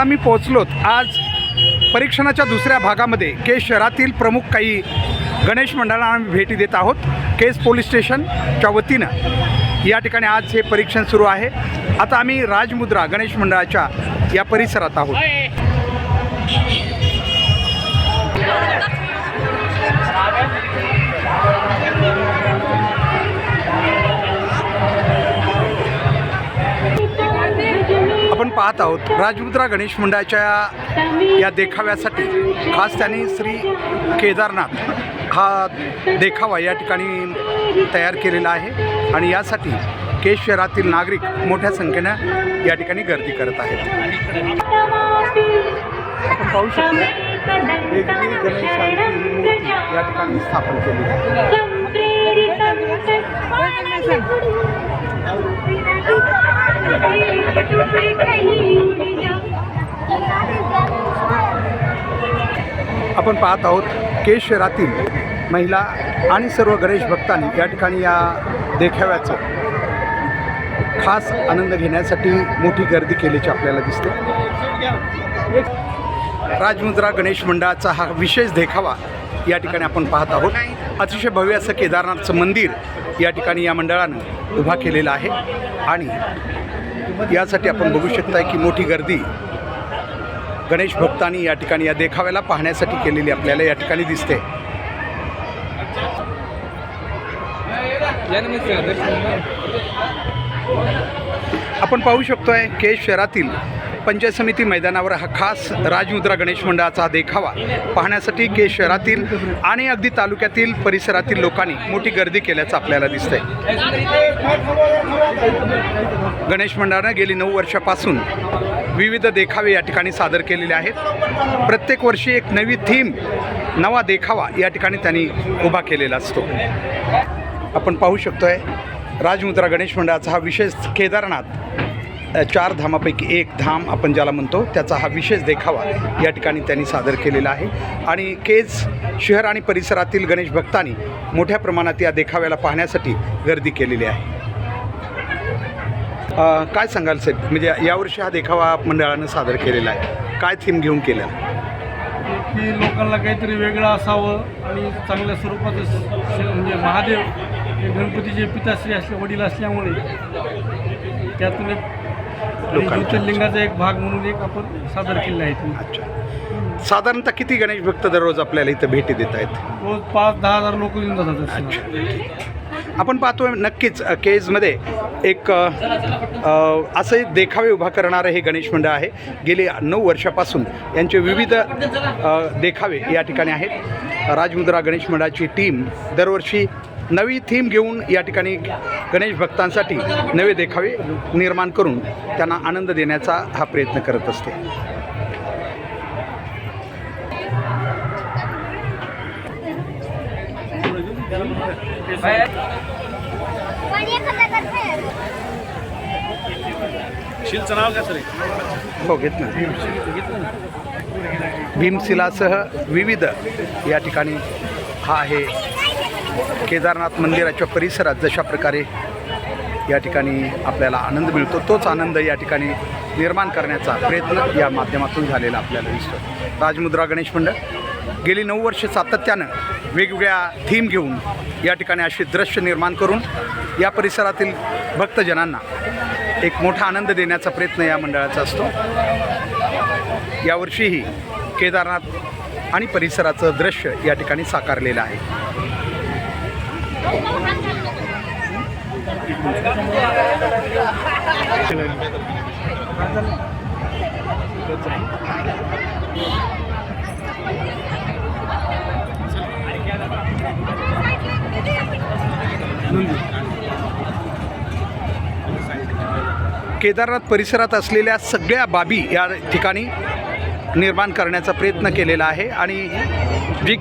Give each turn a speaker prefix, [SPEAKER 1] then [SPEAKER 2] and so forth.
[SPEAKER 1] आम्ही पोहोचलोत आज परीक्षणाच्या दुसऱ्या भागामध्ये केज शहरातील प्रमुख काही गणेश मंडळांना आम्ही भेटी देत आहोत। केज पोलीस स्टेशनच्या वतीनं या ठिकाणी आज हे परीक्षण सुरू आहे। आता आम्ही राजमुद्रा गणेश मंडळाच्या या परिसरात आहोत। आपण पाहत आहोत राजमुद्रा गणेश मंडळाच्या या देखाव्यासाठी खास त्यांनी श्री केदारनाथ हा देखावा या ठिकाणी तयार केलेला आहे आणि यासाठी केज शहरातील नागरिक मोठ्या संख्येनं या ठिकाणी गर्दी करत आहेत। आपण पाहू शकतो वेगवेगळी गणेशांची ही मूर्ती या ठिकाणी स्थापन केली आहे। आपण पाहत आहोत केज शहरातील महिला आणि सर्व गणेश भक्तांनी या ठिकाणी या देखाव्याचं खास आनंद घेण्यासाठी मोठी गर्दी केल्याची आपल्याला दिसते। राजमुद्रा गणेश मंडळाचा हा विशेष देखावा या ठिकाणी आपण पाहत आहोत। अतिशय भव्य असं केदारनाथचं मंदिर या ठिकाणी या मंडळानं उभा केलेलं आहे आणि यासाठी आपण बघू शकताय की मोठी गर्दी गणेश भक्तांनी या ठिकाणी या देखाव्याला पाहण्यासाठी केलेली आपल्याला या ठिकाणी दिसते। आपण पाहू शकतोय केज शहरातील पंचायत समिती मैदानावर हा खास राजमुद्रा गणेश मंडळाचा देखावा पाहण्यासाठी केज शहरातील आणि अगदी तालुक्यातील परिसरातील लोकांनी मोठी गर्दी केल्याचं आपल्याला दिसतंय। गणेश मंडळानं गेली 9 वर्षापासून विविध देखावे या ठिकाणी सादर केलेले आहेत। प्रत्येक वर्षी एक नवी थीम, नवा देखावा या ठिकाणी त्यांनी उभा केलेला असतो। आपण पाहू शकतोय राजमुद्रा गणेश मंडळाचा हा विशेष केदारनाथ 4 धामापैकी एक धाम आपण ज्याला म्हणतो त्याचा हा विशेष देखावा या ठिकाणी त्यांनी सादर केलेला आहे आणि केज शहर आणि परिसरातील गणेश भक्तांनी मोठ्या प्रमाणात या देखाव्याला पाहण्यासाठी गर्दी केलेली आहे। काय सांगाल साहेब, म्हणजे यावर्षी हा देखावा मंडळानं सादर केलेला आहे, काय थीम घेऊन केलं?
[SPEAKER 2] की लोकांना काहीतरी वेगळं असावं आणि चांगल्या स्वरूपाचं म्हणजे महादेव हे गणपतीचे पिताश्री असले वडील असल्यामुळे त्यातून एक ज्योतिर्लिंगाचा एक भाग म्हणून एक आपण सादर केला आहे।
[SPEAKER 1] अच्छा, साधारणतः किती गणेश भक्त दररोज आपल्याला इथं भेटी देत आहेत?
[SPEAKER 2] रोज 5-10 हजार लोक येऊन जातात।
[SPEAKER 1] अच्छा, आपण पाहतोय नक्कीच केजमध्ये एक असे देखावे उभा करणारं हे गणेश मंडळ आहे। गेली 9 वर्षापासून यांचे विविध देखावे या ठिकाणी आहेत। राजमुद्रा गणेश मंडळाची टीम दरवर्षी नवी थीम घेऊन या ठिकाणी गणेश भक्तांसाठी नवे देखावे निर्माण करून त्यांना आनंद देण्याचा हा प्रयत्न करत असते। हो, घेतलं भीमशिलासह विविध या ठिकाणी हा आहे केदारनाथ मंदिराच्या परिसरात जशा प्रकारे या ठिकाणी आपल्याला आनंद मिळतो तोच आनंद या ठिकाणी निर्माण करण्याचा प्रयत्न या माध्यमातून झालेला आपल्याला दिसतो। राजमुद्रा गणेश मंडळ गेली 9 वर्ष सातत्यानं वेगवेगळ्या थीम घेऊन या ठिकाणी असे दृश्य निर्माण करून या परिसरातील भक्तजनांना एक मोठा आनंद देण्याचा प्रयत्न या मंडळाचा असतो। यावर्षीही केदारनाथ आणि परिसराचं दृश्य या ठिकाणी साकारलेलं आहे। केदारनाथ परिसरात असलेल्या सगळ्या बाबी या ठिकाणी निर्माण करण्याचा प्रयत्न केलेला आहे आणि जी